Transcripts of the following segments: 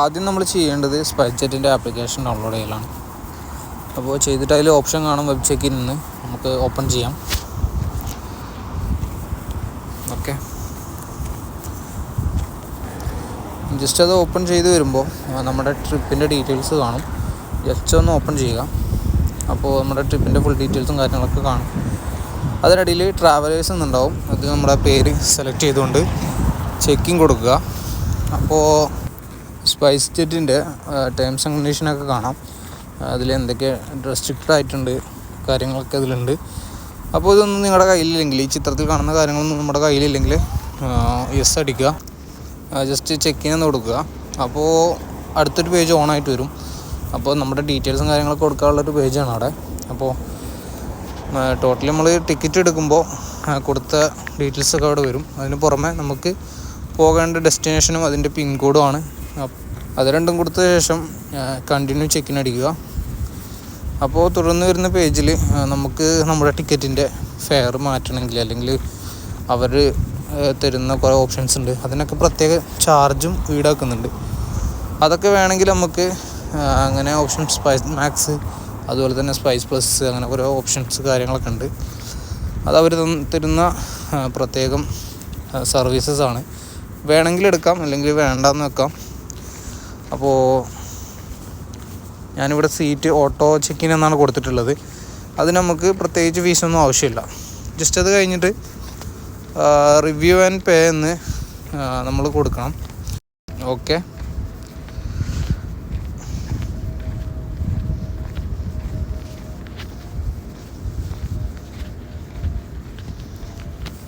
ആദ്യം നമ്മൾ ചെയ്യേണ്ടത് സ്പൈസ് ജെറ്റിൻ്റെ ആപ്ലിക്കേഷൻ ഡൗൺലോഡ് ചെയ്യലാണ്. അപ്പോൾ ചെയ്തിട്ട് അതിൽ ഓപ്ഷൻ കാണും വെബ് ചെക്കിൻ നിന്ന് നമുക്ക് ഓപ്പൺ ചെയ്യാം. ഓക്കെ, ജസ്റ്റ് അത് ഓപ്പൺ ചെയ്ത് വരുമ്പോൾ നമ്മുടെ ട്രിപ്പിൻ്റെ ഡീറ്റെയിൽസ് കാണും. ജസ്റ്റ് ഒന്ന് ഓപ്പൺ ചെയ്യുക. അപ്പോൾ നമ്മുടെ ട്രിപ്പിൻ്റെ ഫുൾ ഡീറ്റെയിൽസും കാര്യങ്ങളൊക്കെ കാണും. അതിനിടയിൽ ട്രാവലേഴ്സ് എന്നുണ്ടാവും. അത് നമ്മുടെ പേര് സെലക്ട് ചെയ്തുകൊണ്ട് ചെക്കിങ് കൊടുക്കുക. അപ്പോൾ സ്പൈസ് ജെറ്റിൻ്റെ ടേംസ് ആൻഡ് കണ്ടീഷനൊക്കെ കാണാം. അതിൽ എന്തൊക്കെ റെസ്ട്രിക്റ്റഡ് ആയിട്ടുണ്ട് കാര്യങ്ങളൊക്കെ അതിലുണ്ട്. അപ്പോൾ ഇതൊന്നും നിങ്ങളുടെ കയ്യിലില്ലെങ്കിൽ, ഈ ചിത്രത്തിൽ കാണുന്ന കാര്യങ്ങളൊന്നും നമ്മുടെ കയ്യിലില്ലെങ്കിൽ യെസ് അടിക്കുക. ജസ്റ്റ് ചെക്കിനെന്ന് കൊടുക്കുക. അപ്പോൾ അടുത്തൊരു പേജ് ഓണായിട്ട് വരും. അപ്പോൾ നമ്മുടെ ഡീറ്റെയിൽസും കാര്യങ്ങളൊക്കെ കൊടുക്കാനുള്ളൊരു പേജാണ് അവിടെ. അപ്പോൾ ടോട്ടലി നമ്മൾ ടിക്കറ്റ് എടുക്കുമ്പോൾ കൊടുത്ത ഡീറ്റെയിൽസൊക്കെ അവിടെ വരും. അതിന് പുറമെ നമുക്ക് പോകേണ്ട ഡെസ്റ്റിനേഷനും അതിൻ്റെ പിൻകോഡുമാണ്. അത് രണ്ടും കൊടുത്ത ശേഷം കണ്ടിന്യൂ ചെക്കിൻ അടിക്കുക. അപ്പോൾ തുടർന്ന് വരുന്ന പേജിൽ നമുക്ക് നമ്മുടെ ടിക്കറ്റിൻ്റെ ഫെയർ മാറ്റണമെങ്കിൽ, അല്ലെങ്കിൽ അവർ തരുന്ന കുറേ ഓപ്ഷൻസ് ഉണ്ട്. അതിനൊക്കെ പ്രത്യേക ചാർജും ഈടാക്കുന്നുണ്ട്. അതൊക്കെ വേണമെങ്കിൽ നമുക്ക് അങ്ങനെ ഓപ്ഷൻ സ്പൈസ് മാക്സ്, അതുപോലെ തന്നെ സ്പൈസ് പ്ലസ്, അങ്ങനെ കുറേ ഓപ്ഷൻസ് കാര്യങ്ങളൊക്കെ ഉണ്ട്. അത് അവർ തരുന്ന പ്രത്യേകം സർവീസസാണ്. വേണമെങ്കിൽ എടുക്കാം, അല്ലെങ്കിൽ വേണ്ടാന്ന് വെക്കാം. അപ്പോൾ ഞാനിവിടെ സീറ്റ് ഓട്ടോ ചെക്കിൻ എന്നാണ് കൊടുത്തിട്ടുള്ളത്. അത് നമുക്ക് പ്രത്യേകിച്ച് ഫീസൊന്നും ആവശ്യമില്ല. ജസ്റ്റ് അത് കഴിഞ്ഞിട്ട് റിവ്യൂ ആൻഡ് പേ എന്ന് നമ്മൾ കൊടുക്കണം. ഓക്കെ,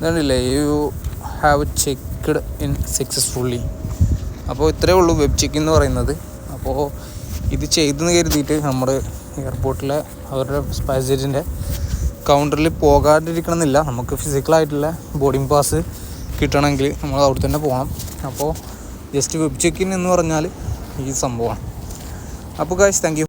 ഇതല്ലേ you have checked in successfully. അപ്പോൾ ഇത്രയേ ഉള്ളൂ വെബ് ചെക്കിൻ എന്ന് പറയുന്നത്. അപ്പോൾ ഇത് ചെയ്തെന്ന് കരുതിയിട്ട് നമ്മൾ എയർപോർട്ടിലെ അവരുടെ സ്പൈസ് ജെറ്റിൻ്റെ കൗണ്ടറിൽ പോകാതിരിക്കണമെന്നില്ല. നമുക്ക് ഫിസിക്കലായിട്ടുള്ള ബോർഡിംഗ് പാസ് കിട്ടണമെങ്കിൽ നമ്മൾ അവിടെ തന്നെ പോകണം. അപ്പോൾ ജസ്റ്റ് വെബ് ചെക്കിൻ എന്ന് പറഞ്ഞാൽ ഈ സംഭവമാണ്. അപ്പോൾ ഗൈസ്, താങ്ക് യു.